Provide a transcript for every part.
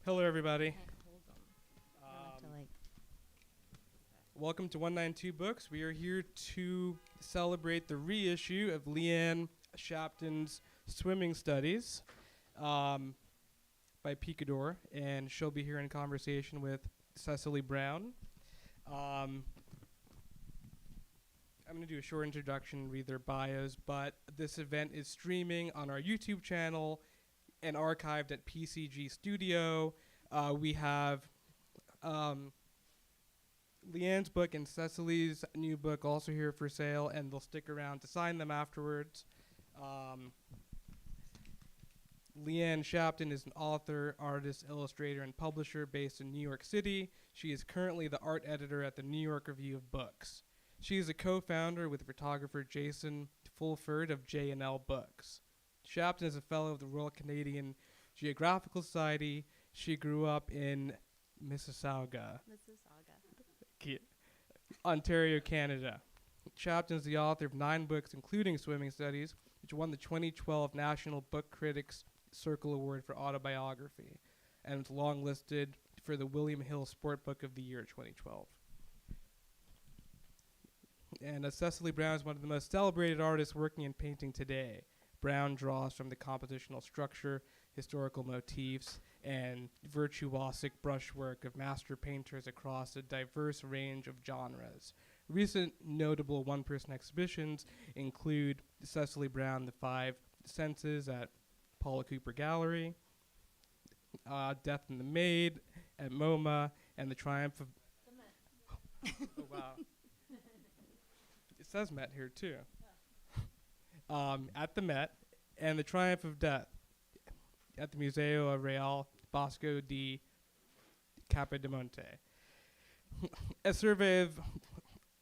Hello, everybody. Can't hold them. I have to, like, Welcome to 192 Books. We are here to celebrate the reissue of Leanne Shapton's Swimming Studies by Picador, and she'll be here in conversation with Cecily Brown. I'm going to do a short introduction, read their bios, but this event is streaming on our YouTube channel and archived at PCG Studio. We have Leanne's book and Cecily's new book also here for sale, and they'll stick around to sign them afterwards. Leanne Shapton is an author, artist, illustrator, and publisher based in New York City. She is currently the art editor at the New York Review of Books. She is a co-founder with photographer Jason Fulford of J&L Books. Shapton is a fellow of the Royal Canadian Geographical Society. She grew up in Mississauga, Ontario, Canada. Shapton is the author of 9 books, including Swimming Studies, which won the 2012 National Book Critics Circle Award for Autobiography, and was longlisted for the William Hill Sport Book of the Year 2012. And Cecily Brown is one of the most celebrated artists working in painting today. Brown draws from the compositional structure, historical motifs, and virtuosic brushwork of master painters across a diverse range of genres. Recent notable one-person exhibitions include Cecily Brown, The Five Senses at Paula Cooper Gallery, Death and the Maid at MoMA, and The Triumph of... Oh, wow. It says Met here, too. At the Met, and The Triumph of Death at the Museo Real Bosco di Capodimonte. A survey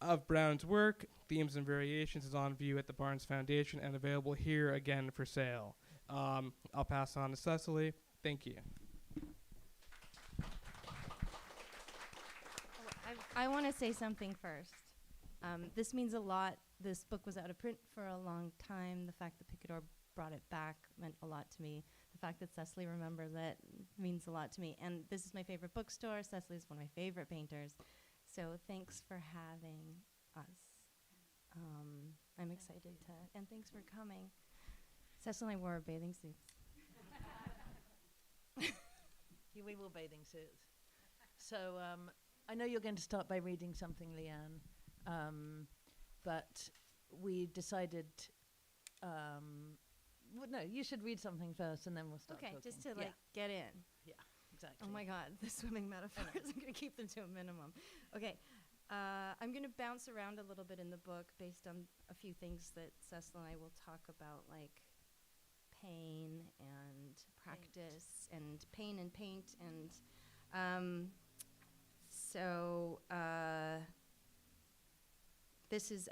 of Brown's work, themes and variations, is on view at the Barnes Foundation and available here again for sale. I'll pass on to Cecily. Thank you. I want to say something first. This means a lot. This book was out of print for a long time. The fact that Picador brought it back meant a lot to me. The fact that Cecily remembers it means a lot to me. And this is my favorite bookstore. Cecily's one of my favorite painters. So thanks for having us. I'm excited to, and thanks for coming. Cecily and I wore bathing suits. We wore bathing suits. So I know you're going to start by reading something, Leanne, but we decided, no, you should read something first and then we'll start talking. Just to get in. Yeah, exactly. Oh my God, the swimming metaphors. I'm going to keep them to a minimum. Okay, I'm going to bounce around a little bit in the book based on a few things that Cecil and I will talk about, like pain and practice and pain and paint. And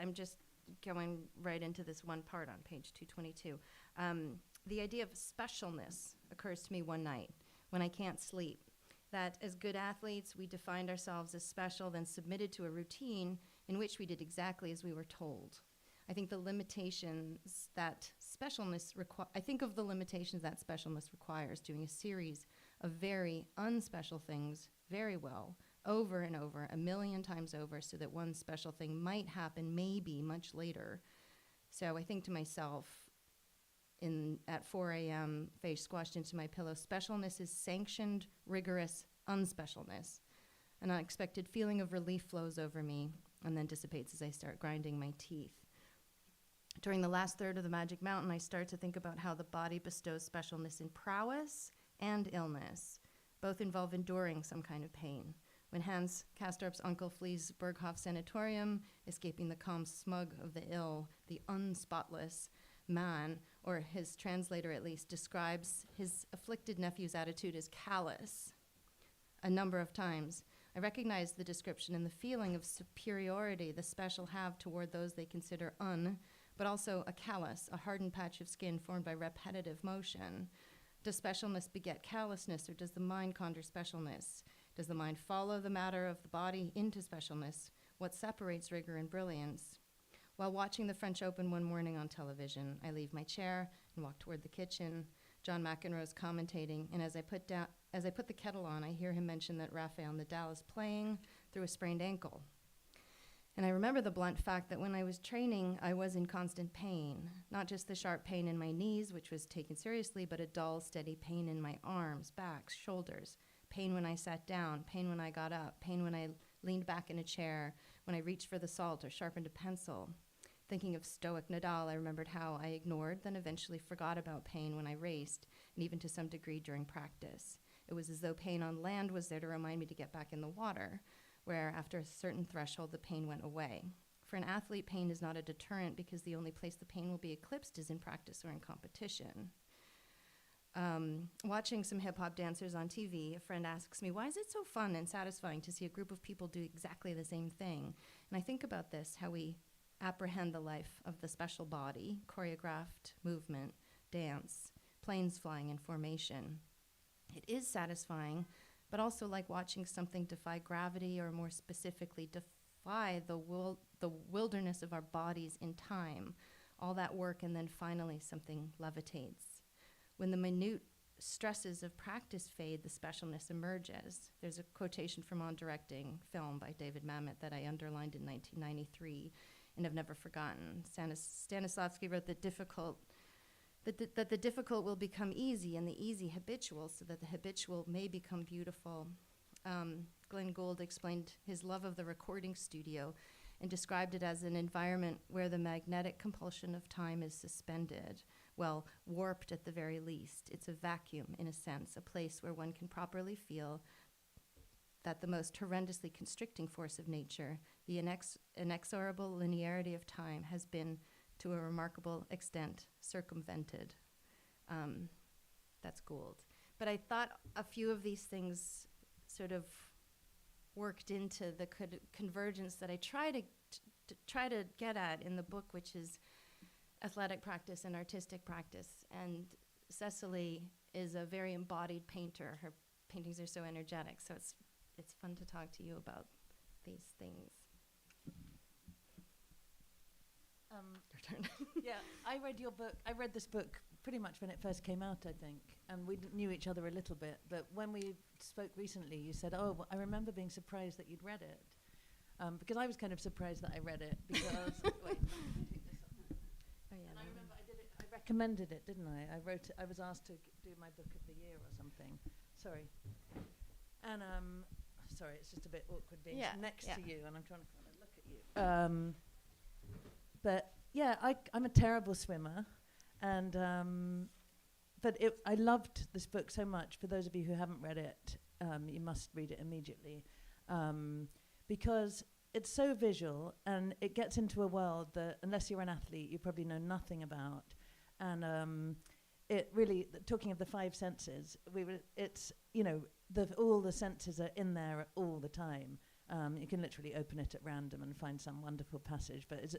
I'm just going right into this one part on page 222. The idea of specialness occurs to me one night when I can't sleep, that as good athletes, we defined ourselves as special, then submitted to a routine in which we did exactly as we were told. I think of the limitations that specialness requires, doing a series of very unspecial things very well, over and over, 1,000,000 times over, so that one special thing might happen maybe much later. So I think to myself, at 4 a.m., face squashed into my pillow, specialness is sanctioned, rigorous unspecialness. An unexpected feeling of relief flows over me and then dissipates as I start grinding my teeth. During the last third of the Magic Mountain, I start to think about how the body bestows specialness in prowess and illness. Both involve enduring some kind of pain. When Hans Castorp's uncle flees Berghof Sanatorium, escaping the calm smug of the ill, the unspotless man, or his translator at least, describes his afflicted nephew's attitude as callous a number of times. I recognize the description and the feeling of superiority the special have toward those they consider but also a callus, a hardened patch of skin formed by repetitive motion. Does specialness beget callousness, or does the mind conjure specialness? Does the mind follow the matter of the body into specialness? What separates rigor and brilliance? While watching the French Open one morning on television, I leave my chair and walk toward the kitchen. John McEnroe's commentating, and as I put the kettle on, I hear him mention that Rafael Nadal is playing through a sprained ankle. And I remember the blunt fact that when I was training, I was in constant pain. Not just the sharp pain in my knees, which was taken seriously, but a dull, steady pain in my arms, backs, shoulders. Pain when I sat down, pain when I got up, pain when I leaned back in a chair, when I reached for the salt or sharpened a pencil. Thinking of stoic Nadal, I remembered how I ignored, then eventually forgot about pain when I raced, and even to some degree during practice. It was as though pain on land was there to remind me to get back in the water, where after a certain threshold, the pain went away. For an athlete, pain is not a deterrent because the only place the pain will be eclipsed is in practice or in competition. Watching some hip-hop dancers on TV, a friend asks me, why is it so fun and satisfying to see a group of people do exactly the same thing? And I think about this, how we apprehend the life of the special body, choreographed movement, dance, planes flying in formation. It is satisfying, but also like watching something defy gravity, or more specifically, defy the wilderness of our bodies in time. All that work, and then finally something levitates. When the minute stresses of practice fade, the specialness emerges. There's a quotation from On Directing Film by David Mamet that I underlined in 1993 and have never forgotten. Stanislavski wrote that the difficult will become easy and the easy habitual, so that the habitual may become beautiful. Glenn Gould explained his love of the recording studio and described it as an environment where the magnetic compulsion of time is suspended, well, warped at the very least. It's a vacuum, in a sense, a place where one can properly feel that the most horrendously constricting force of nature, the inexorable linearity of time, has been, to a remarkable extent, circumvented. That's Gould. But I thought a few of these things sort of worked into the convergence that I try to get at in the book, which is athletic practice and artistic practice. And Cecily is a very embodied painter. Her paintings are so energetic, so it's fun to talk to you about these things. Your turn. Yeah, I read your book. I read this book pretty much when it first came out, I think, and we knew each other a little bit. But when we spoke recently, you said, "Oh, well, I remember being surprised that you'd read it," because I was kind of surprised that I read it because. Wait, pick this up. Oh yeah. And I remember I did it. I recommended it, didn't I? I wrote it. I was asked to do my book of the year or something. Sorry. And sorry, it's just a bit awkward being next to you, and I'm trying to kind of look at you. But yeah, I'm a terrible swimmer, and but I loved this book so much. For those of you who haven't read it, you must read it immediately, because it's so visual, and it gets into a world that, unless you're an athlete, you probably know nothing about. And it really, talking of the five senses, it's, you know, all the senses are in there all the time. You can literally open it at random and find some wonderful passage. But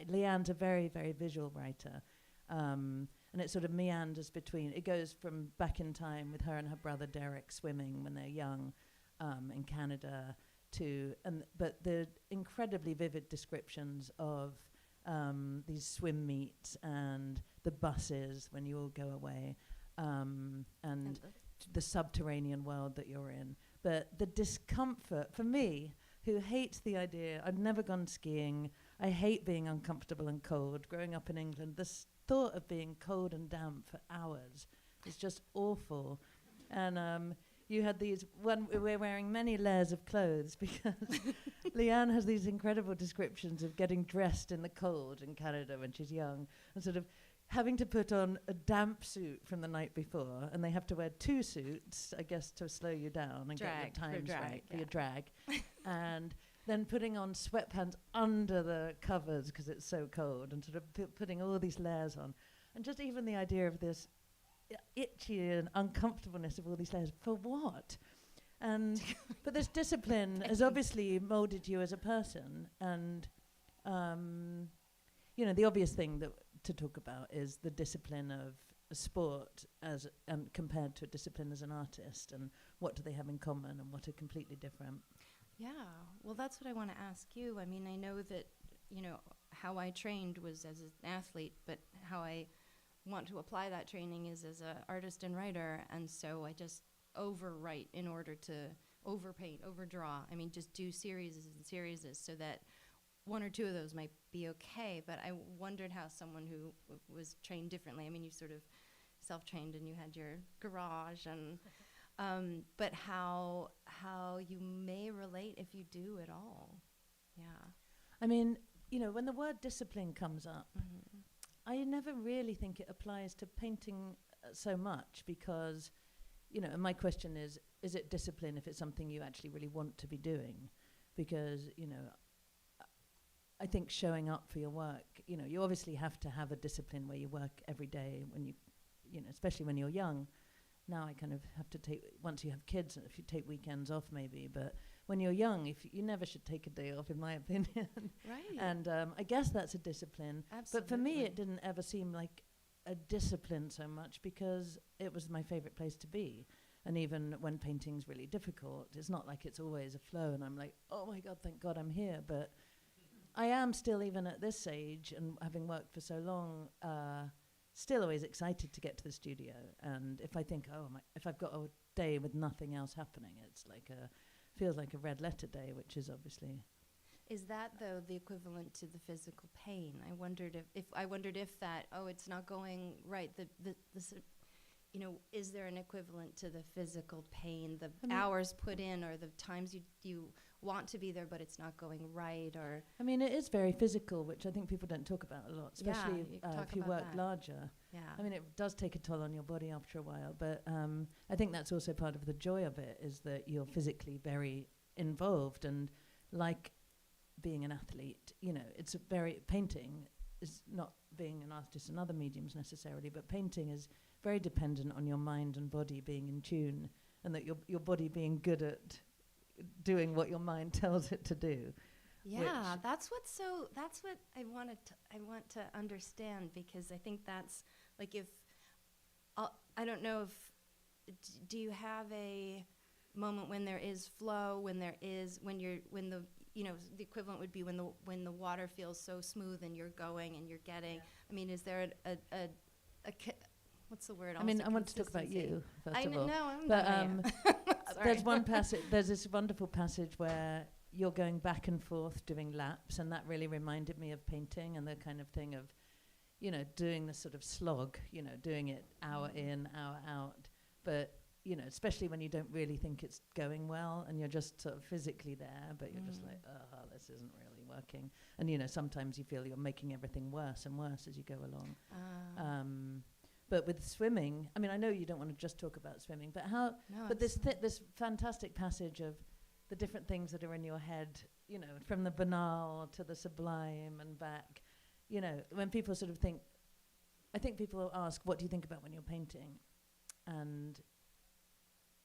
Leanne's a very, very visual writer. And it sort of meanders between. It goes from back in time with her and her brother Derek swimming when they're young in Canada but the incredibly vivid descriptions of these swim meets and the buses when you all go away, and the subterranean world that you're in. But the discomfort, for me, who hates the idea, I've never gone skiing, I hate being uncomfortable and cold. Growing up in England, this thought of being cold and damp for hours is just awful. And you had these, we're wearing many layers of clothes because Leanne has these incredible descriptions of getting dressed in the cold in Canada when she's young, and sort of having to put on a damp suit from the night before, and they have to wear two suits, I guess, to slow you down and get your times right for your drag. And then putting on sweatpants under the covers because it's so cold, and sort of putting all these layers on. And just even the idea of this itchy and uncomfortableness of all these layers, for what? And but this discipline has obviously molded you as a person. And, you know, the obvious thing to talk about is the discipline of a sport as compared to a discipline as an artist, and what do they have in common and what are completely different. Yeah, well, that's what I want to ask you. I mean, I know that, you know, how I trained was as an athlete, but how I want to apply that training is as an artist and writer, and so I just overwrite in order to overpaint, overdraw. I mean, just do series and series so that one or two of those might be okay. But I wondered how someone who was trained differently, I mean, you sort of self-trained and you had your garage, and but how you may relate if you do at all. Yeah. I mean, when the word discipline comes up, I never really think it applies to painting so much because, and my question is it discipline if it's something you actually really want to be doing? Because, I think showing up for your work, you obviously have to have a discipline where you work every day when you, especially when you're young. Now I kind of have to take, once you have kids, if you take weekends off maybe, but when you're young, you never should take a day off, in my opinion. Right. And I guess that's a discipline. Absolutely. But for me, it didn't ever seem like a discipline so much because it was my favorite place to be. And even when painting's really difficult, it's not like it's always a flow and I'm like, oh my God, thank God I'm here. But I am still, even at this age and having worked for so long, still always excited to get to the studio. And if I think, if I've got a day with nothing else happening, it's like feels like a red letter day, which is obviously. Is that though the equivalent to the physical pain? I wondered if that it's not going right. Is there an equivalent to the physical pain, the hours put in, or the times you want to be there but it's not going right? Or I mean, it is very physical, which I think people don't talk about a lot, especially if you work larger. Yeah. I mean, it does take a toll on your body after a while, but I think that's also part of the joy of it, is that you're physically very involved. And like being an athlete, it's painting is not being an artist in other mediums necessarily, but painting is very dependent on your mind and body being in tune, and that your body being good at doing what your mind tells it to do. Yeah, that's what I want to understand, because I think that's like, if I don't know if do you have a moment when there is flow, when the equivalent would be when the water feels so smooth and you're going and you're getting. Yeah. I mean, is there a what's the word? I mean, I want to talk about you first of all. No, I'm but there's one passage. There's this wonderful passage where you're going back and forth doing laps, and that really reminded me of painting and the kind of thing of, doing the sort of slog, doing it hour in, hour out. But especially when you don't really think it's going well, and you're just sort of physically there, but you're just like, oh, this isn't really working. And sometimes you feel you're making everything worse and worse as you go along. But with swimming, I mean, I know you don't want to just talk about swimming, but this fantastic passage of the different things that are in your head, from the banal to the sublime and back, when people sort of think, I think people ask, what do you think about when you're painting? And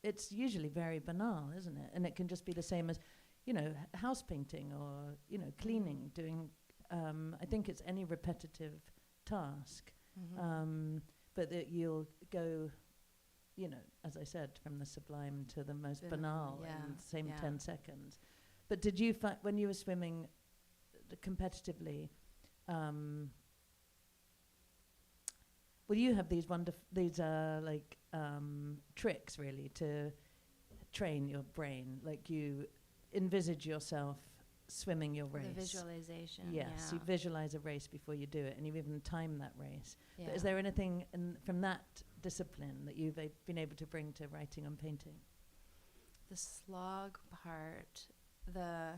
it's usually very banal, isn't it? And it can just be the same as, house painting or, cleaning, doing, I think it's any repetitive task. But that you'll go, as I said, from the sublime to the most banal in the same 10 seconds. But did you find, when you were swimming competitively, will you have these tricks really to train your brain? Like you envisage yourself swimming your race. The visualization. Yes, you visualize a race before you do it, and you even time that race. Yeah. But is there anything from that discipline that you've been able to bring to writing and painting? The slog part, the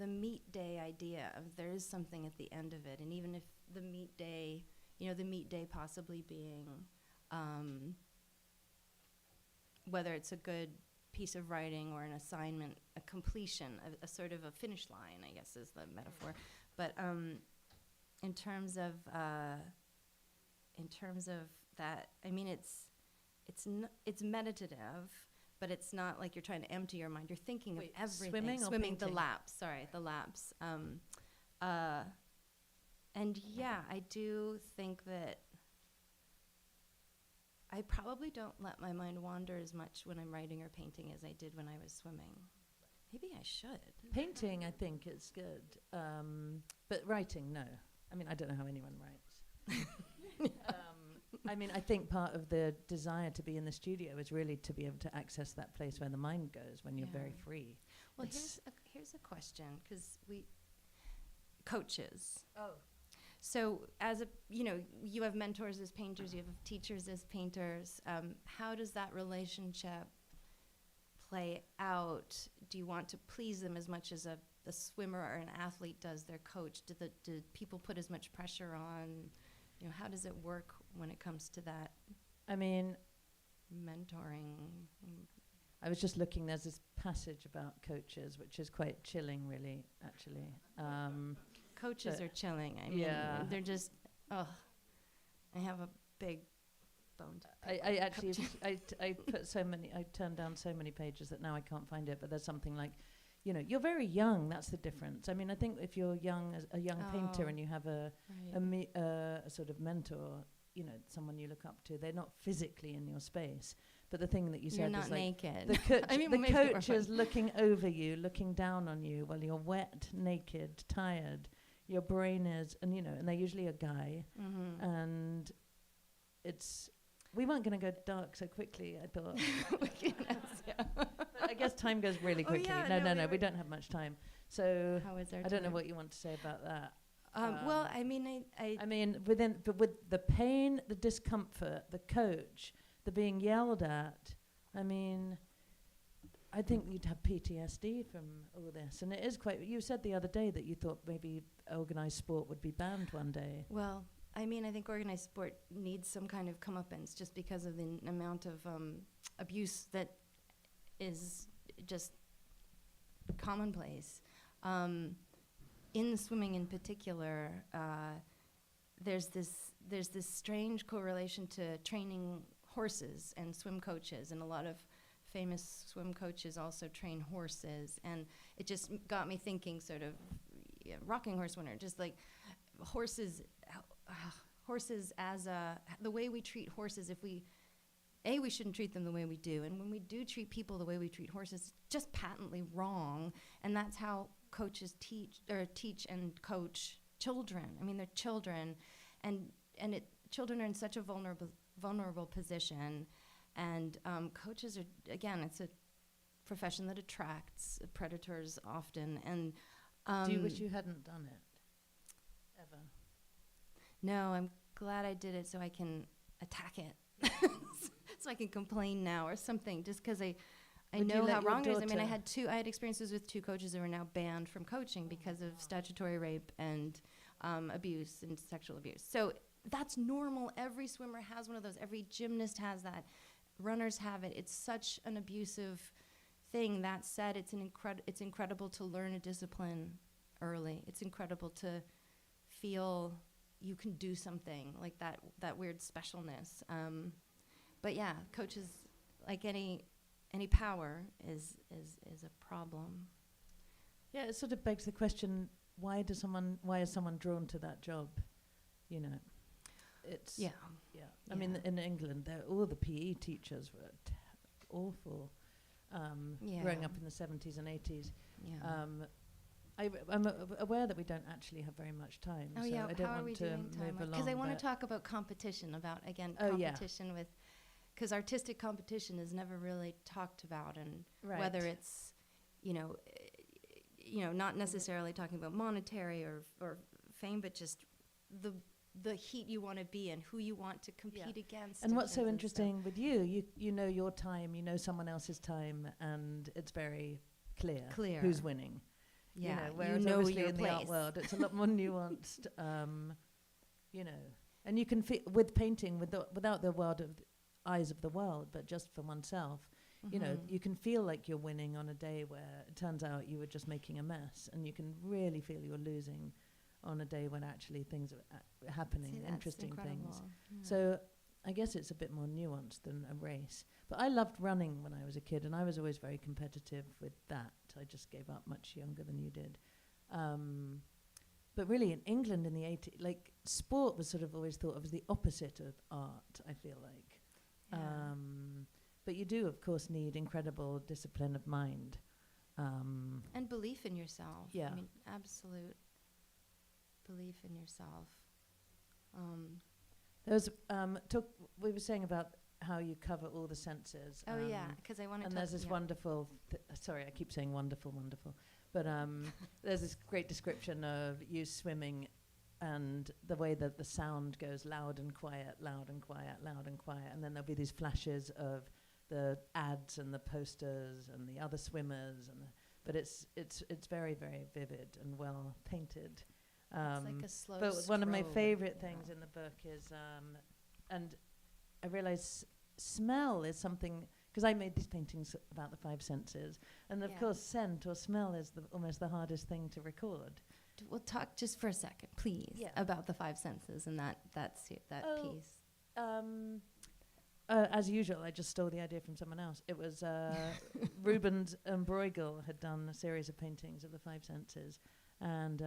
meet day idea of there is something at the end of it, and even if the meet day, the meet day possibly being whether it's a good piece of writing or an assignment, a completion, a sort of a finish line, I guess is the metaphor. But in terms of that, I mean, it's meditative, but it's not like you're trying to empty your mind. You're thinking of everything. Swimming, the laps. Sorry, the laps. And yeah, I do think that I probably don't let my mind wander as much when I'm writing or painting as I did when I was swimming. Maybe I should. Painting, I think, is good. But writing, no. I mean, I don't know how anyone writes. I mean, I think part of the desire to be in the studio is really to be able to access that place where the mind goes when you're very free. Well, here's a question, because coaches. Oh. So as you have mentors as painters, you have teachers as painters. How does that relationship play out? Do you want to please them as much as a swimmer or an athlete does their coach? Do people put as much pressure on? How does it work when it comes to that? I mean, mentoring. I was just looking. There's this passage about coaches, which is quite chilling, really. Actually, coaches are chilling. I mean, they're just. I have a big bone. I actually I put so many. I turned down so many pages that now I can't find it. But there's something like, you're very young. That's the difference. I mean, I think if you're young, as a young painter, and you have a sort of mentor, someone you look up to, they're not physically in your space. But the thing that you said is like naked. The coach is looking over you, looking down on you while you're wet, naked, tired. Your brain is, and they're usually a guy, and we weren't going to go dark so quickly. I thought. I guess time goes really quickly. No, we don't have much time. So how is our I don't know what you want to say about that. Well, I mean, I mean, with the pain, the discomfort, the coach, the being yelled at. I mean, I think you'd have PTSD from all this, and it is quite. You said the other day that you thought maybe organised sport would be banned one day. Well, I mean, I think organised sport needs some kind of comeuppance just because of the amount of abuse that is just commonplace. In swimming in particular, there's this strange correlation to training horses and swim coaches, and a lot of famous swim coaches also train horses, and it just got me thinking sort of rocking horse winner, just like horses as the way we treat horses. If we shouldn't treat them the way we do, and when we do treat people the way we treat horses, it's just patently wrong. And that's how coaches teach and coach children. I mean, they're children, and children are in such a vulnerable position, and coaches are, again, it's a profession that attracts predators often. And do you wish you hadn't done it ever? No, I'm glad I did it so I can attack it. So I can complain now or something, just because I know how wrong it is. I mean, I had experiences with two coaches that were now banned from coaching because of statutory rape and abuse and sexual abuse. So that's normal. Every swimmer has one of those. Every gymnast has that. Runners have it. It's such an abusive thing. That said, it's incredible to learn a discipline early. It's incredible to feel you can do something like that weird specialness. But yeah, coaches, like any power, is a problem. Yeah, it sort of begs the question: why is someone drawn to that job? It's I mean, in England, all the PE teachers were awful. Growing up in the 70s and 80s. Yeah. I'm aware that we don't actually have very much time, so I don't want to move along. Because I want to talk about competition, competition with, because artistic competition is never really talked about, and whether it's, not necessarily talking about monetary or fame, but just the heat you want to be in, who you want to compete against. And what's so interesting with you know your time, you know someone else's time, and it's very clear who's winning. Yeah, whereas obviously in the art world, it's a lot more nuanced. And you can feel with painting, without the world of eyes of the world, but just for oneself. You can feel like you're winning on a day where it turns out you were just making a mess, and you can really feel you're losing on a day when actually things are happening, interesting things. Yeah. So I guess it's a bit more nuanced than a race. But I loved running when I was a kid, and I was always very competitive with that. I just gave up much younger than you did. But really, in England in the 80s, like, sport was sort of always thought of as the opposite of art, I feel like. Yeah. But you do, of course, need incredible discipline of mind. And belief in yourself. Yeah. I mean, absolute belief in yourself. There was we were saying about how you cover all the senses. Oh yeah, because I want to. And there's this wonderful. Sorry, I keep saying wonderful, but there's this great description of you swimming, and the way that the sound goes loud and quiet, loud and quiet, loud and quiet, and then there'll be these flashes of the ads and the posters and the other swimmers, but it's very, very vivid and well painted. It's like a slow but one of my strobe, favorite things in the book is, and I realize smell is something, because I made these paintings about the five senses, and of course scent or smell is almost the hardest thing to record. We'll talk just for a second, please, about the five senses and that piece. As usual, I just stole the idea from someone else. It was Rubens and Bruegel had done a series of paintings of the five senses, and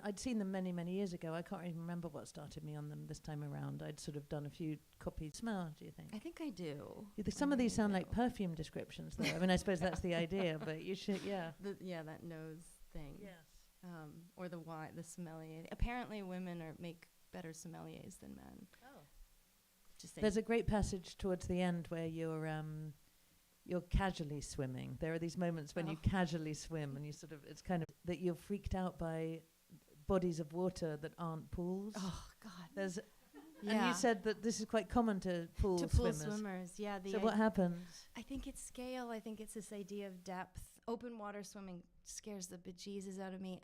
I'd seen them many, many years ago. I can't even remember what started me on them this time around. I'd sort of done a few copies. Smell, do you think? I think I do. Some of these sound like perfume descriptions, though. I mean, I suppose that's the idea, but you should, that nose thing. Yes. Or the sommelier. Apparently women make better sommeliers than men. Oh. Just There's a great passage towards the end where you're casually swimming. There are these moments when you casually swim, and it's kind of that you're freaked out by bodies of water that aren't pools. Oh God. And you said that this is quite common to pool swimmers. Yeah. So what happens? I think it's scale. I think it's this idea of depth. Open water swimming scares the bejesus out of me.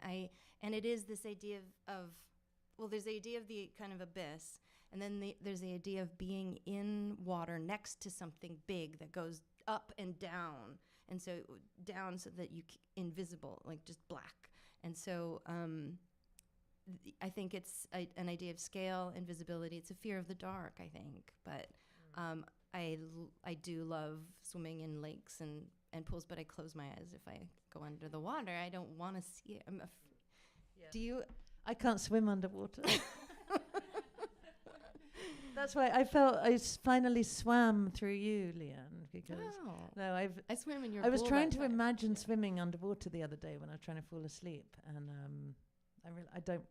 And it is this idea of there's the idea of the kind of abyss, and then there's the idea of being in water next to something big that goes up and down, and so down so that invisible, like just black. And so I think it's an idea of scale and visibility. It's a fear of the dark, I think. But I do love swimming in lakes and pools, but I close my eyes if I go under the water. I don't want to see it. Do you? I can't swim underwater. That's why I felt I finally swam through you, Leanne, because I swam in your I was pool trying that to time. imagine swimming underwater the other day when I was trying to fall asleep, and I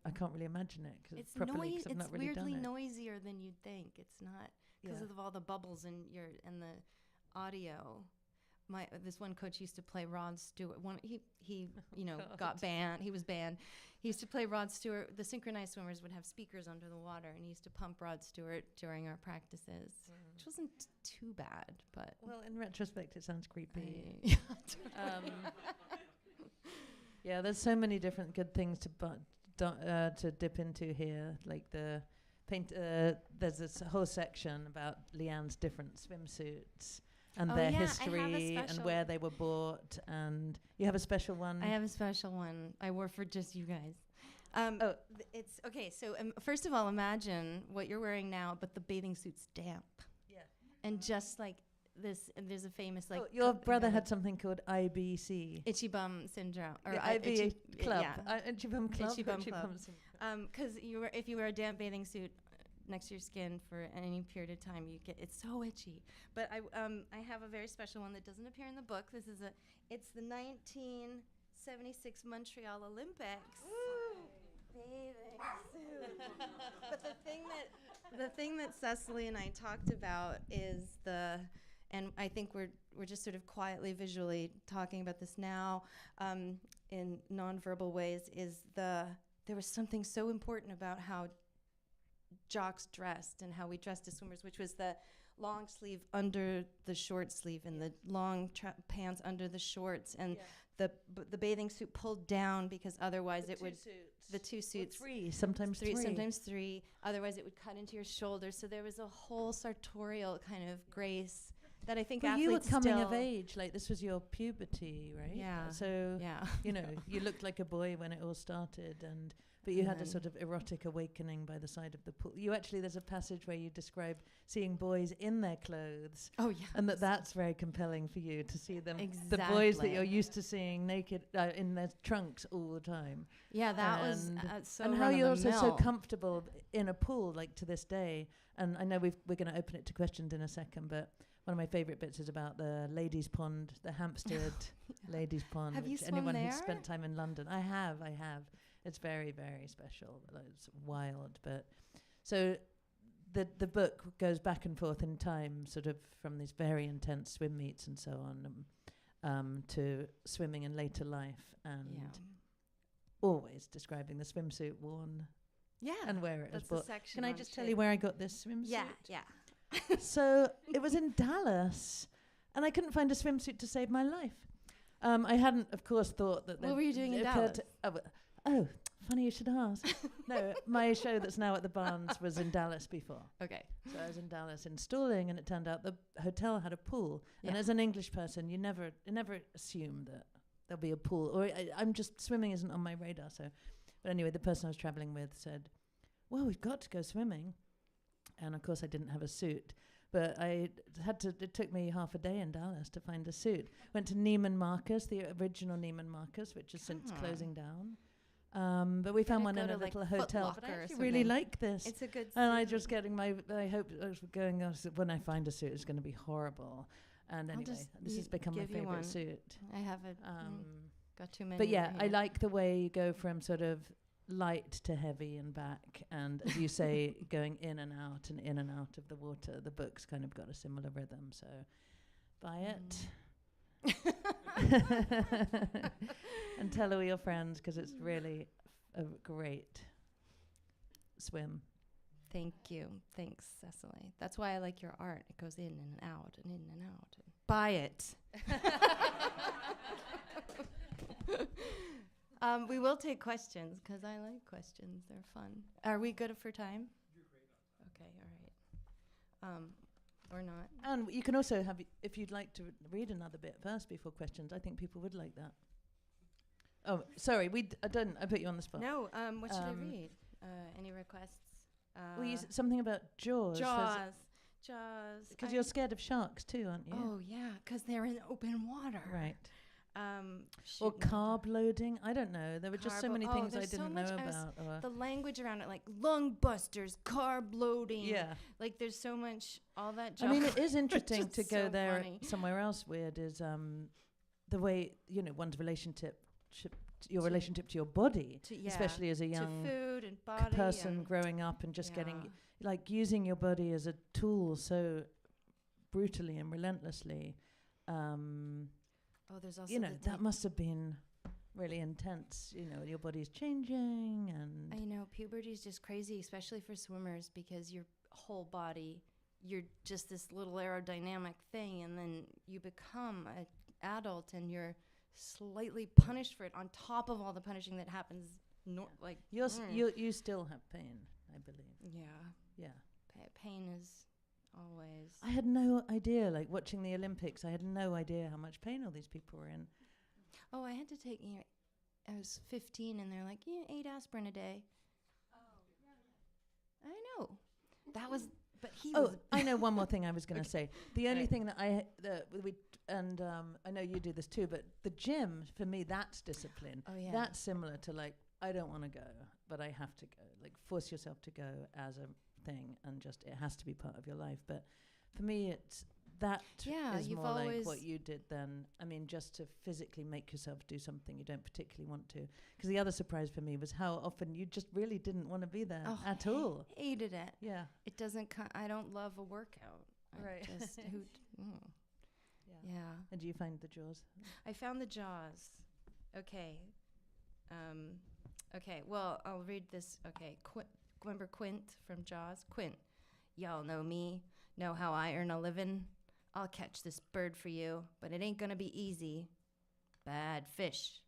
can't really imagine it It's properly because I've not really done it. It's weirdly noisier than you'd think. It's not because of all the bubbles and the audio. This one coach used to play Rod Stewart. He got banned. He was banned. He used to play Rod Stewart. The synchronized swimmers would have speakers under the water, and he used to pump Rod Stewart during our practices, which wasn't too bad. But in retrospect, it sounds creepy. There's so many different good things to dip into here, like the paint. There's this whole section about Leanne's different swimsuits. And their history and where they were bought, and you have a special one. I have a special one I wore for just you guys. It's okay. So first of all, imagine what you're wearing now, but the bathing suit's damp. Yeah. And just like this, and there's a famous your brother had something called IBC, itchy bum syndrome, or IB club, itchy bum club. Itchy bum club. Because if you wear a damp bathing suit next to your skin for any period of time, it's so itchy. But I have a very special one that doesn't appear in the book. It's the 1976 Montreal Olympics. Woo! Bathing suit. But the thing that Cecily and I talked about is and I think we're just sort of quietly, visually talking about this now in nonverbal ways, is there was something so important about how jocks dressed and how we dressed as swimmers, which was the long sleeve under the short sleeve and the long pants under the shorts, and the bathing suit pulled down because otherwise the two suits, sometimes three, otherwise it would cut into your shoulders. So there was a whole sartorial kind of grace that I think athletes you were coming of age, like this was your puberty, right? Yeah. So you looked like a boy when it all started, but you had a sort of erotic awakening by the side of the pool. There's a passage where you describe seeing boys in their clothes. Oh, yeah. And that's very compelling for you to see them. Exactly. The boys that you're used to seeing naked in their trunks all the time. Yeah, that was so and how you're also so comfortable in a pool, like to this day. And I know we're going to open it to questions in a second, but one of my favorite bits is about the ladies' pond, the Hampstead ladies' pond. Have you swum anyone there? who's spent time in London, I have. It's very, very special. It's wild. But so the book goes back and forth in time, sort of from these very intense swim meets and so on, to swimming in later life, and always describing the swimsuit worn. Yeah, and where it was that's bought. the section. Can I just tell you where I got this swimsuit? Yeah. So it was in Dallas, and I couldn't find a swimsuit to save my life. I hadn't, of course, thought that. What were you doing in Dallas? Oh, funny you should ask. No, my show that's now at the Barnes was in Dallas before. Okay. So I was in Dallas installing, and it turned out the hotel had a pool. And as an English person, you never assume that there'll be a pool. Or I'm just, swimming isn't on my radar. So, but anyway, the person I was traveling with said, well, we've got to go swimming. And of course I didn't have a suit. But it took me half a day in Dallas to find a suit. Went to Neiman Marcus, the original Neiman Marcus, which is since closing down. But we found one in a little hotel. But I actually really like this. It's a good suit. And I just getting I hope I was going, when I find a suit, it's going to be horrible. And anyway, this has become my favorite suit. I have it. Got too many. But yeah, I like the way you go from sort of light to heavy and back, and as you say, going in and out of the water. The book's kind of got a similar rhythm, so buy it and tell all your friends, because it's really a great swim. Thank you. Thanks, Cecily. That's why I like your art. It goes in and out and in and out. Buy it. We will take questions, because I like questions. They're fun. Are we good for time? You're great on time. Okay, all right. Or not. And you can also have, if you'd like to read another bit first before questions, I think people would like that. Oh, sorry, I put you on the spot. No, what should I read? Any requests? Something about Jaws. Jaws. Because you're scared of sharks too, aren't you? Oh, yeah, because they're in open water. Right. Or carb loading. I don't know. There were just so many things I didn't know about. The language around it, like lung busters, carb loading. Yeah. Like there's so much, all that junk. I mean, it is interesting to go so there. Funny. Somewhere else weird is the way, one's relationship to your body, especially as a young to food and body person growing up and just getting, like, using your body as a tool so brutally and relentlessly. There's also that must have been really intense. Your body's changing, and I know puberty is just crazy, especially for swimmers, because your whole body, you're just this little aerodynamic thing, and then you become an adult, and you're slightly punished for it on top of all the punishing that happens. You still have pain, I believe. Yeah. Pain is always. I had no idea, like watching the Olympics, I had no idea how much pain all these people were in. Oh, I had to take, I was 15 and they're like, 8 aspirin a day. Oh, yeah. I know. That was, but he was. Oh, I know one more thing I was going to say. The only thing that I know you do this too, but the gym, for me, that's discipline. Oh, yeah. That's similar to, like, I don't want to go, but I have to go. Like, force yourself to go as a thing, and just it has to be part of your life. But for me, it's that is more like what you did then. I mean, just to physically make yourself do something you don't particularly want to. Because the other surprise for me was how often you just really didn't want to be there at all. Hated it. Yeah. It doesn't. I don't love a workout. Right. I just Yeah. And do you find the Jaws? I found the Jaws. Okay. Okay. Well, I'll read this. Okay. Remember Quint from Jaws? Quint, y'all know me, know how I earn a living. I'll catch this bird for you, but it ain't gonna be easy. Bad fish.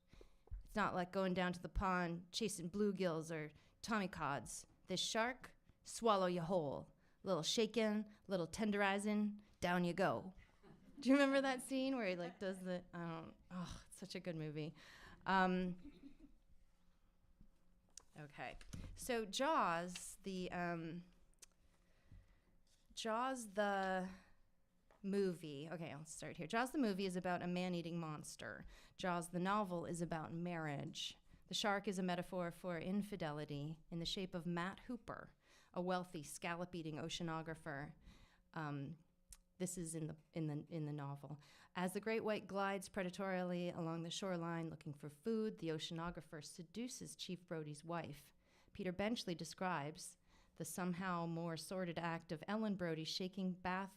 It's not like going down to the pond chasing bluegills or tommy cods. This shark, swallow you whole. Little shaking, little tenderizing, down you go. Do you remember that scene where he like does the? It's such a good movie. Okay, so Jaws, the movie. Okay, I'll start here. Jaws the movie is about a man-eating monster. Jaws the novel is about marriage. The shark is a metaphor for infidelity in the shape of Matt Hooper, a wealthy scallop-eating oceanographer. This is in the novel. As the great white glides predatorily along the shoreline looking for food, the oceanographer seduces Chief Brody's wife. Peter Benchley describes the somehow more sordid act of Ellen Brody shaking bath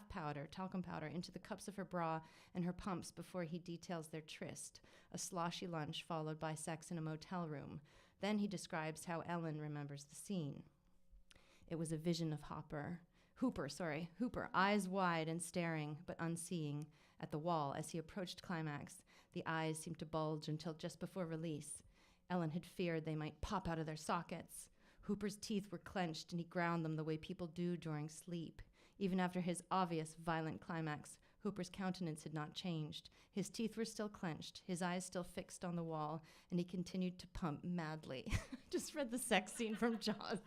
powder, talcum powder, into the cups of her bra and her pumps before he details their tryst, a sloshy lunch followed by sex in a motel room. Then he describes how Ellen remembers the scene. It was a vision of Hooper, eyes wide and staring, but unseeing, at the wall as he approached climax. The eyes seemed to bulge until just before release. Ellen had feared they might pop out of their sockets. Hooper's teeth were clenched, and he ground them the way people do during sleep. Even after his obvious violent climax, Hooper's countenance had not changed. His teeth were still clenched, his eyes still fixed on the wall, and he continued to pump madly. Just read the sex scene from Jaws.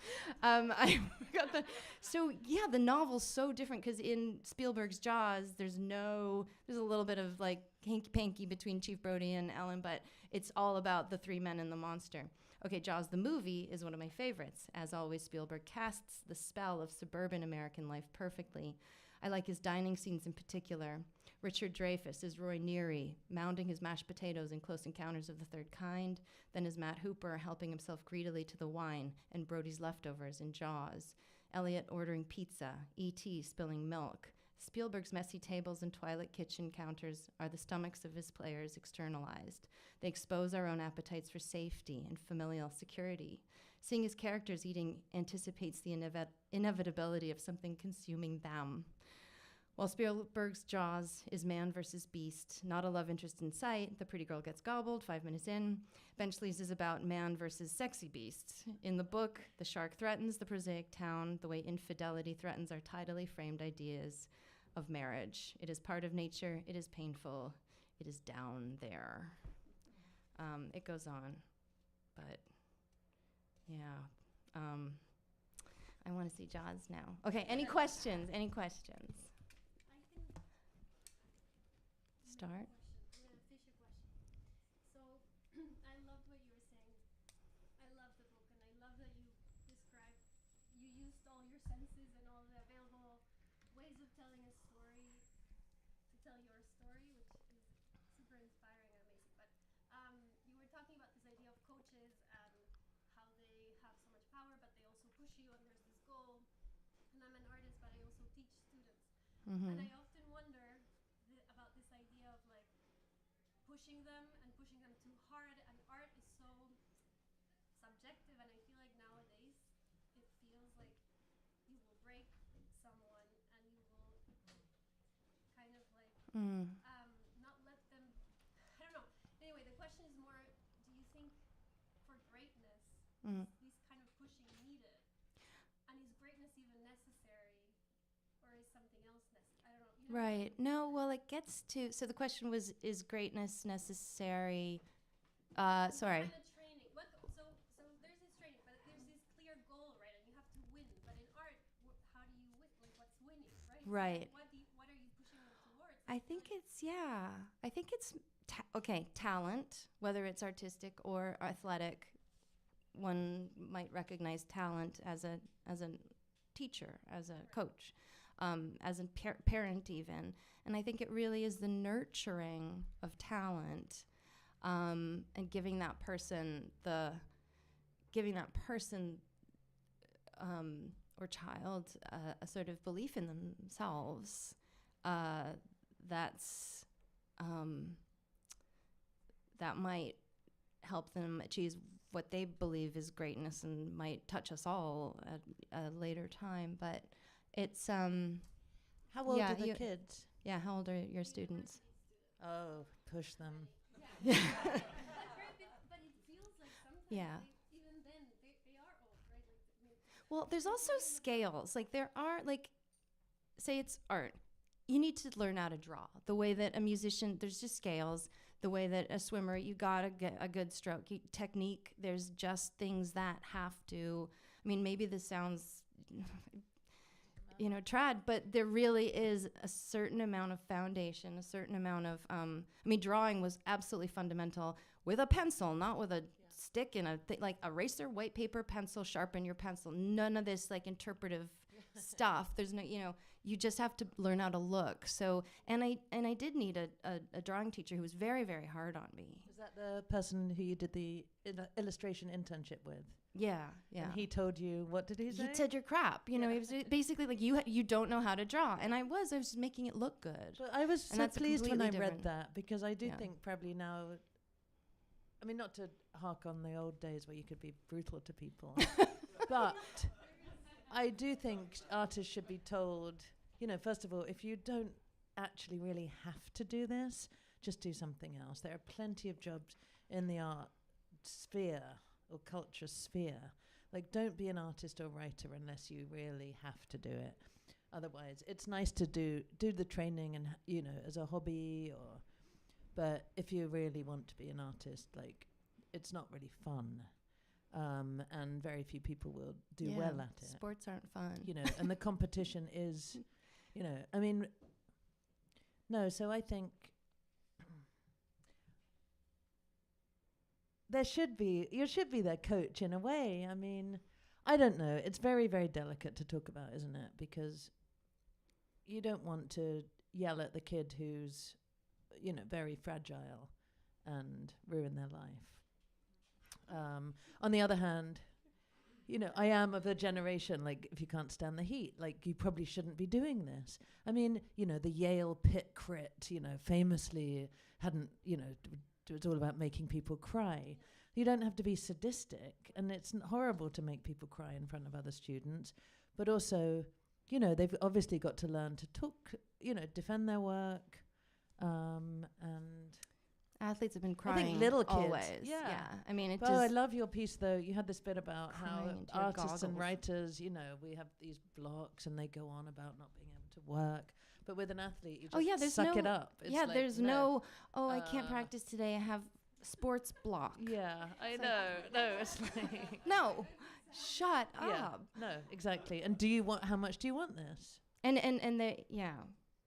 The novel's so different because in Spielberg's Jaws, there's a little bit of like hanky-panky between Chief Brody and Ellen, but it's all about the three men and the monster. Okay, Jaws the movie is one of my favorites. As always, Spielberg casts the spell of suburban American life perfectly. I like his dining scenes in particular. Richard Dreyfuss is Roy Neary, mounding his mashed potatoes in Close Encounters of the Third Kind, then is Matt Hooper helping himself greedily to the wine and Brody's leftovers in Jaws. Elliot ordering pizza, E.T. spilling milk. Spielberg's messy tables and Twilight kitchen counters are the stomachs of his players externalized. They expose our own appetites for safety and familial security. Seeing his characters eating anticipates the inevitability of something consuming them. While Spielberg's Jaws is man versus beast, not a love interest in sight, the pretty girl gets gobbled 5 minutes in. Benchley's is about man versus sexy beast. In the book, the shark threatens the prosaic town the way infidelity threatens our tidily framed ideas of marriage. It is part of nature. It is painful. It is down there. It goes on, but yeah. I want to see Jaws now. Okay, any questions? Any questions? Start. I'm going to fish a question. So I loved what you were saying. I love the book, and I love that you used all your senses and all the available ways of telling a story to tell your story, which is super inspiring and amazing. But you were talking about this idea of coaches and how they have so much power, but they also push you, and there's this goal. And I'm an artist, but I also teach students. Mm-hmm. And I often wonder about this idea of like pushing them too hard, and art is so subjective, and I feel like nowadays it feels like you will break someone and you will kind of like not let them, I don't know. Anyway, the question is more, do you think for greatness these kind of pushing needed, and is greatness even necessary, or is something else necessary? I don't know. You know. Right. No, well, it gets to, so the question was, is greatness necessary? Sorry. Kind of training. So there's this training, but there's this clear goal, right? And you have to win. But in art, how do you win? Like, what's winning, right? Right. So what are you pushing them towards? I think it's talent, whether it's artistic or athletic. One might recognize talent as a teacher, as a coach, as a parent even. And I think it really is the nurturing of talent, and giving that person or child a sort of belief in themselves. That might help them achieve what they believe is greatness, and might touch us all at a later time. But it's How old are the kids? Yeah, how old are your students? Oh, push them. But it feels like sometimes even then they are old, right? Well, there's also scales. Like there are, like, say it's art. You need to learn how to draw. The way that a musician, there's just scales. The way that a swimmer, you gotta get a good stroke. Technique, there's just things that have to, I mean, maybe this sounds, trad, but there really is a certain amount of foundation, a certain amount of, drawing was absolutely fundamental with a pencil, not with a stick and like eraser, white paper, pencil, sharpen your pencil. None of this like interpretive stuff. There's no, you just have to learn how to look. So, and I did need a drawing teacher who was very, very hard on me. Was that the person who you did the illustration internship with? Yeah. And he told you, what did he say? He said you're crap. He was basically like, you don't know how to draw. And I was just making it look good. But I was so pleased when I read different. that, because I do think probably now, I mean, not to hark on the old days where you could be brutal to people, but I do think artists should be told, first of all, if you don't actually really have to do this, just do something else. There are plenty of jobs in the art sphere or culture sphere. Like, don't be an artist or writer unless you really have to do it. Otherwise, it's nice to do the training and, as a hobby, but if you really want to be an artist, like, it's not really fun. And very few people will do well at it. Sports aren't fun. And the competition is, so I think you should be their coach in a way. I mean, I don't know. It's very, very delicate to talk about, isn't it? Because you don't want to yell at the kid who's, very fragile and ruin their life. On the other hand, I am of the generation, like, if you can't stand the heat, like, you probably shouldn't be doing this. I mean, the Yale pit crit, famously hadn't, it's all about making people cry. You don't have to be sadistic, and it's horrible to make people cry in front of other students. But also, they've obviously got to learn to talk, defend their work, and athletes have been crying. I think little kids, always. Yeah. I mean, I love your piece though. You had this bit about how artists and goggles. writers, we have these blocks, and they go on about not being able to work. But with an athlete, you just suck it up. It's like, there's I can't practice today. I have sports block. Yeah, I know. No, it's like no, shut up. No, exactly. And how much do you want this? And they, yeah.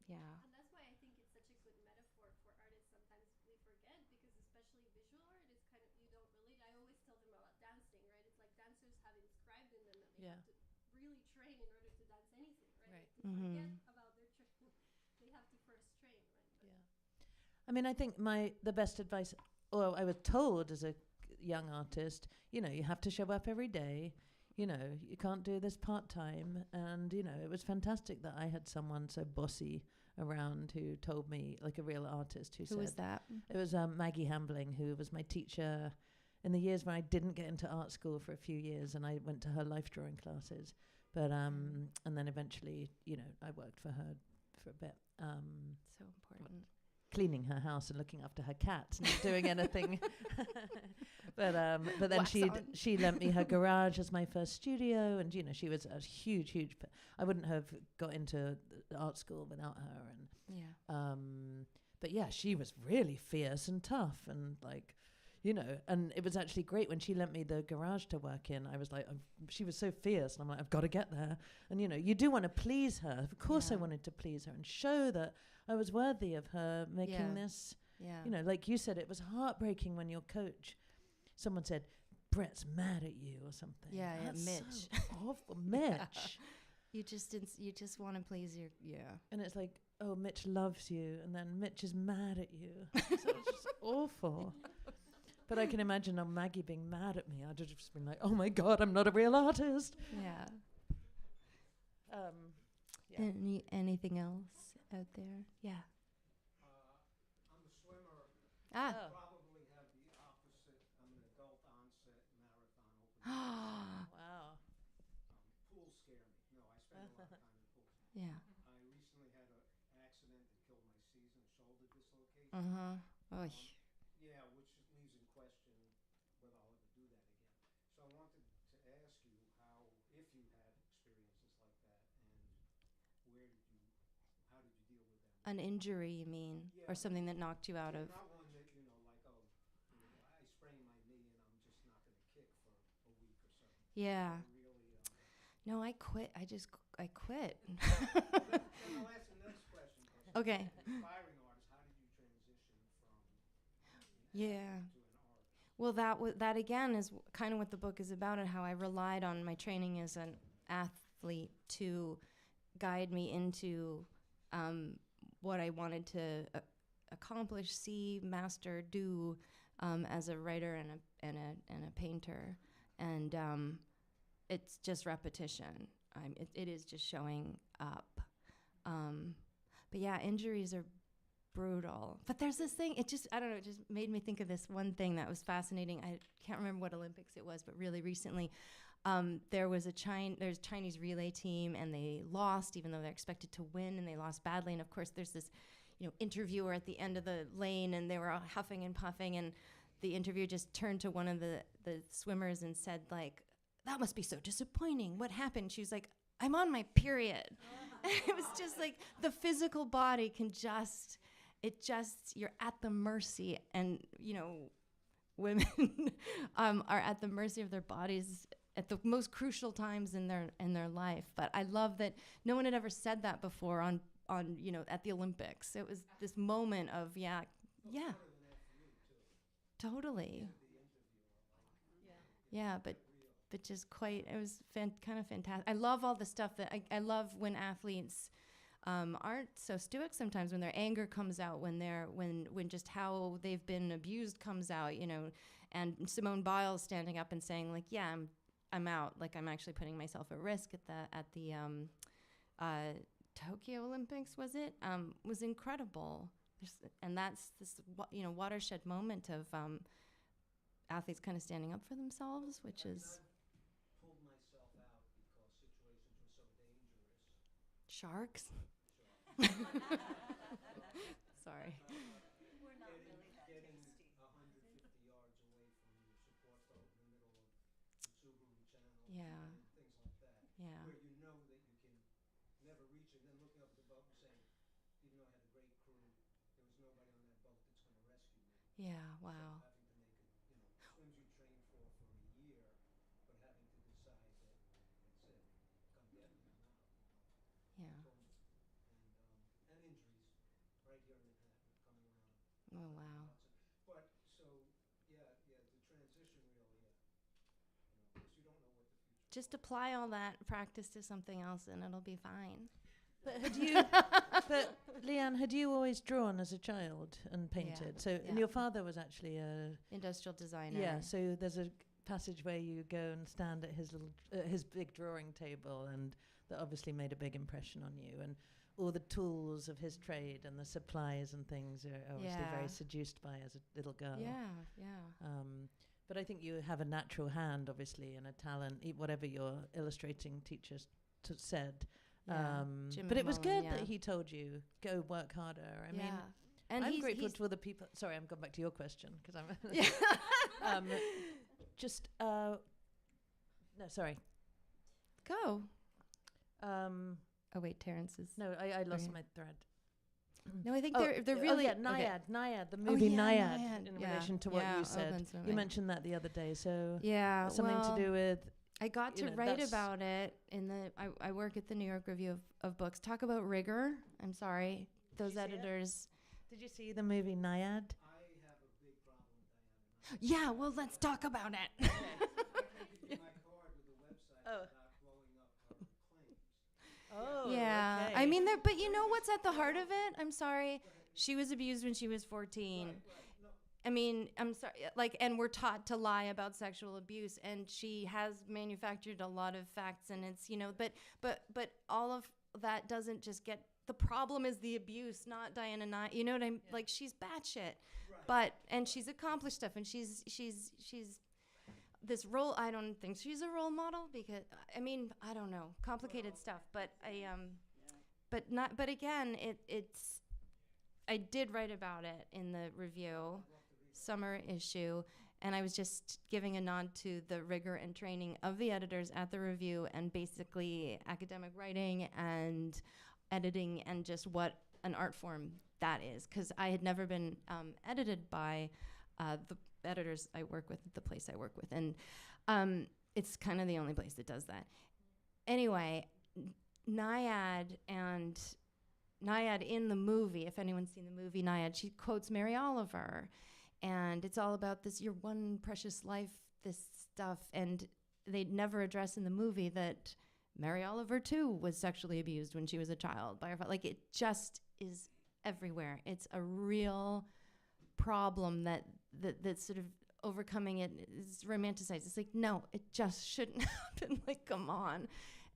And that's why I think it's such a good metaphor for artists. Sometimes we forget, because especially visual art is kind of, you don't relate. I always tell them about dancing, right? It's like dancers have inscribed in them that they have to really train in order to dance anything, right? Like, to forget about their training, they have to first train, right? I mean, I think the best advice, or I was told as a young artist, you have to show up every day. You can't do this part-time. And, it was fantastic that I had someone so bossy around who told me, like a real artist who said... Who was that? It was Maggie Hambling, who was my teacher in the years when I didn't get into art school for a few years, and I went to her life drawing classes. But, and then eventually, I worked for her for a bit. So important. Cleaning her house and looking after her cats, not doing anything. But then she lent me her garage as my first studio, and she was a huge I wouldn't have got into art school without her. And but yeah, she was really fierce and tough, and like, and it was actually great when she lent me the garage to work in. I was like, she was so fierce, and I'm like, I've got to get there. And you do want to please her. Of course, I wanted to please her and show that I was worthy of her making this. Yeah. Like you said, it was heartbreaking when your coach, someone said, Brett's mad at you or something. Yeah, That's Mitch. So awful, Mitch. You just want to please your And it's like, oh, Mitch loves you, and then Mitch is mad at you. So it's just awful. But I can imagine Maggie being mad at me. I'd have just been like, oh my God, I'm not a real artist. Yeah. Anything else out there? Yeah. I'm a swimmer. Ah. Probably have the opposite. I'm an adult onset marathon open. Wow. Pools scare me. No, I spend a lot of time in pools. Yeah. I recently had an accident that killed my season, shoulder dislocation. Oh. Yeah, which leaves in question whether I'll ever do that again. So I wanted to ask you if you had experiences like that, and how did you deal with them? An injury, you mean, or something that knocked you out of? Not one that, I sprained my knee and I'm just not going to kick for a week or so. Yeah. Really, No, I quit. I quit. I'll ask the next question. Okay. Aspiring artist, how did you transition from Yeah. to an artist? Well, that again is kind of what the book is about, and how I relied on my training as an athlete to guide me into what I wanted to accomplish, see, master, do as a writer and a painter. And it's just repetition. It is just showing up. But yeah, injuries are brutal. But there's this thing, it just made me think of this one thing that was fascinating. I can't remember what Olympics it was, but really recently, there's a Chinese relay team, and they lost, even though they're expected to win, and they lost badly. And of course, there's this, interviewer at the end of the lane, and they were all huffing and puffing, and the interviewer just turned to one of the swimmers and said, like, "That must be so disappointing. What happened?" She was like, "I'm on my period." It was just like the physical body can you're at the mercy, and women are at the mercy of their bodies at the most crucial times in their life. But I love that no one had ever said that before on at the Olympics. It was this moment of totally. Yeah, but just quite, it was kind of fantastic. I love all the stuff that I love when athletes aren't so stoic sometimes, when their anger comes out, when just how they've been abused comes out, and Simone Biles standing up and saying, like, yeah, I'm out, like, I'm actually putting myself at risk at the Tokyo Olympics, was incredible. And that's this watershed moment of athletes kind of standing up for themselves, which is pulled myself out because situations were so dangerous. sharks. Sorry. We're not really that Getting tasty. 150 yards away from your support boat in the middle of the Subaru Channel, Yeah. and things like that, Yeah. where you know that you can never reach it, and then looking up at the boat and saying, even though I had a great crew, there was nobody on that boat that's going to rescue me. Yeah. Wow. So having to make it, swims you train for a year, but having to decide that that's it, come get me, I'm out. Yeah. Boom. And injuries right here in Manhattan coming around. Oh wow. But so the transition really, because you don't know what the future. Just apply all that practice to something else, and it'll be fine. But Leanne, had you always drawn as a child and painted? Yeah. So, and your father was actually a industrial designer. Yeah. So there's a passage where you go and stand at his big drawing table, and that obviously made a big impression on you. And all the tools of his trade and the supplies and things are obviously very seduced by as a little girl. Yeah. But I think you have a natural hand, obviously, and a talent, whatever your illustrating teacher said. But it was good that he told you, go work harder. I mean, and I'm grateful to other people. Sorry, I'm going back to your question because I'm no, sorry. Go. Oh wait, Terrence is. No, I lost my thread. No, I think they're really Naiad, the movie Naiad, in relation to what you said. You you mentioned that the other day, so something to do with. I got to write about it in I work at the New York Review of Books. Talk about rigor. I'm sorry, those editors. Did you see the movie Naiad? I have a big problem with Diana. Yeah, well, let's talk about it. I can give you my card with a website about blowing up her claims. Oh, yeah. okay. I mean, but you know what's at the heart of it? I'm sorry. She was abused when she was 14. Right. No. I mean, I'm sorry, and we're taught to lie about sexual abuse, and she has manufactured a lot of facts, and it's, but all of that doesn't just get, the problem is the abuse, not Diana Nye, you know what I'm, like, she's batshit, and she's accomplished stuff, and she's this role, I don't think she's a role model, because, I mean, I don't know, complicated stuff, but but again, it's, I did write about it in the review, summer issue, and I was just giving a nod to the rigor and training of the editors at the review, and basically academic writing and editing, and just what an art form that is, because I had never been edited by the editors I work with at the place I work with, and it's kind of the only place that does that. Anyway, Naiad in the movie, if anyone's seen the movie Naiad, she quotes Mary Oliver, and it's all about this, your one precious life, this stuff, and they never address in the movie that Mary Oliver too was sexually abused when she was a child by her father. Like, it just is everywhere. It's a real problem that's sort of overcoming it is romanticized. It's like, no, it just shouldn't happen. Like, come on.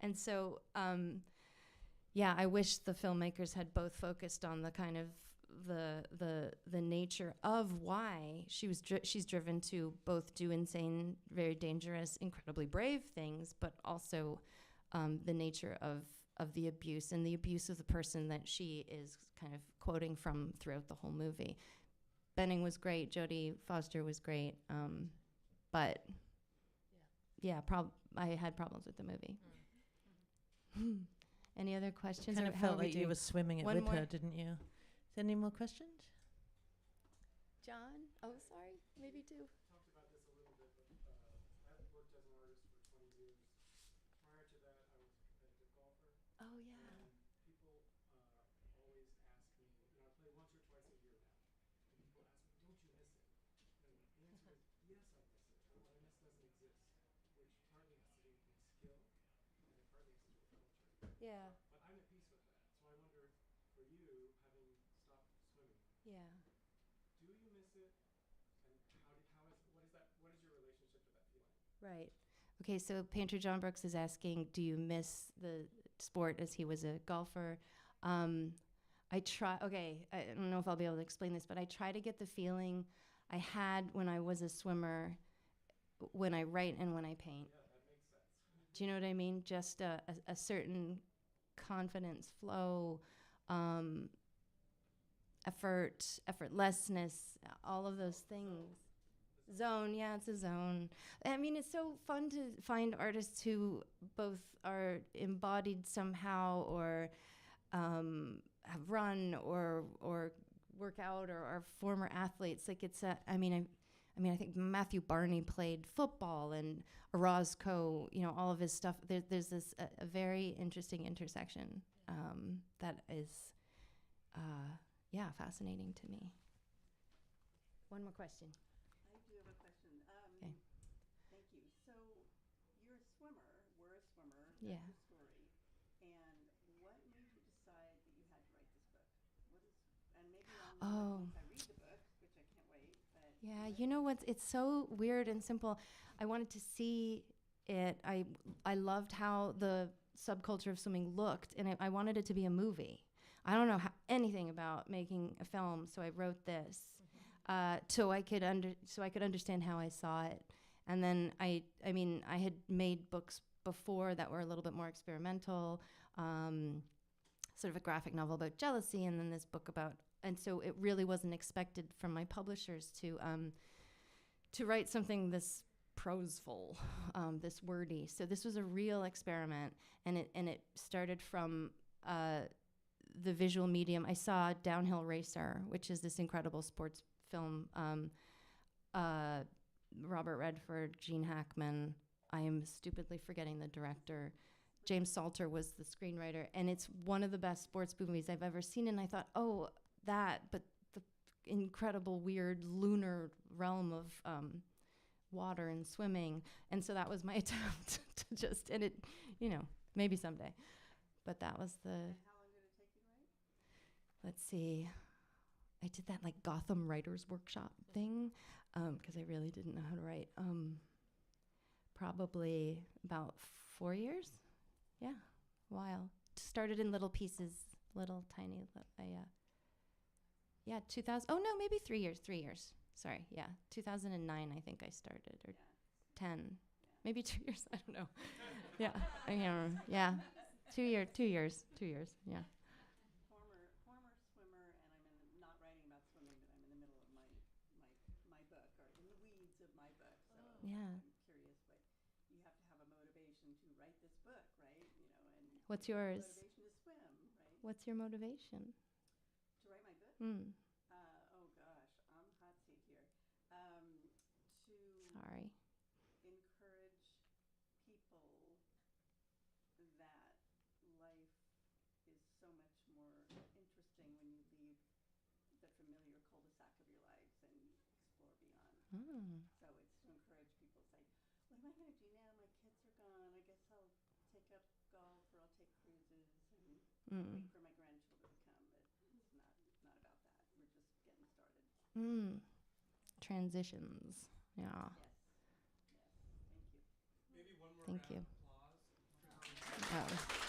And so, I wish the filmmakers had both focused on the kind of the nature of why she's driven to both do insane, very dangerous, incredibly brave things, but also the nature of the abuse and the abuse of the person that she is kind of quoting from throughout the whole movie. Benning was great. Jodie Foster was great. But I had problems with the movie. Any other questions? Kind of felt like you were swimming it One with more. her, didn't you? Is there any more questions? John? Oh, sorry. Maybe two. Talked about this a little bit, but I've worked as an artist for 20 years. Prior to that, I was a competitive golfer. Oh, yeah. And people always ask me, I play once or twice a year now. And people ask me, don't you miss it? And the answer is, yes, I miss it. But what I miss doesn't exist, which partly has to do with my skill, and it partly has to do with culture. Yeah. But I'm at peace with that. So I wonder, for you, having stopped swimming, Yeah. do you miss it? And what is your relationship to that feeling? Right. Okay, so Painter John Brooks is asking, do you miss the sport as he was a golfer? I don't know if I'll be able to explain this, but I try to get the feeling I had when I was a swimmer, when I write and when I paint. Yeah, that makes sense. Do you know what I mean? Just a certain confidence, flow, effortlessness, all of those things. Zone, yeah, it's a zone. I mean, it's so fun to find artists who both are embodied somehow or have run or work out or are former athletes. Like, it's I think Matthew Barney played football, and Orozco, all of his stuff. There's this a very interesting intersection that is, fascinating to me. One more question. I do have a question. Okay. Thank you. So you're a swimmer. We're a swimmer. Yeah. That's your story. And what made you decide that you had to write this book? And maybe I'll know once I read the book, which I can't wait. But Yeah, you know what? It's so weird and simple. I wanted to see it. I loved how the subculture of swimming looked, and I wanted it to be a movie. I don't know anything about making a film, so I wrote this so I could understand how I saw it. And then I had made books before that were a little bit more experimental, sort of a graphic novel about jealousy, and then this book about. And so it really wasn't expected from my publishers to write something this proseful, this wordy. So this was a real experiment, and it started from the visual medium. I saw Downhill Racer, which is this incredible sports film. Robert Redford, Gene Hackman. I am stupidly forgetting the director. James Salter was the screenwriter, and it's one of the best sports movies I've ever seen. And I thought, but the incredible, weird, lunar realm of water and swimming. And so that was my attempt to maybe someday. But that was the. And how long did it take you to write? Let's see. I did that like Gotham Writers Workshop thing because I really didn't know how to write. Probably about 4 years. Yeah, a while. Started in little pieces, little tiny. 2000. Oh no, maybe 3 years. 3 years. Sorry. Yeah, 2009. I think I started, or 10, maybe 2 years. I don't know. Yeah, I can't remember. Yeah, 2 years. 2 years. 2 years. Yeah. Former swimmer, and I'm not writing about swimming, but I'm in the middle of my book, or in the weeds of my book. So Yeah. I'm curious, but you have to have a motivation to write this book, right? And What's yours? motivation to swim, right? What's your motivation? To write my book? Oh gosh, I'm hot seat here. To Sorry. encourage people that life is so much more interesting when you leave the familiar cul-de-sac of your lives and explore beyond. So it's to encourage people to say, what am I going to do now? My kids are gone. I guess I'll take pick up golf or I'll take cruises and Mm. wait for my grandchildren to come, but it's not about that. We're just getting started. Mm. Transitions. Yeah. Yes. Yes. Thank you. Maybe one more Thank round you. of applause. Oh.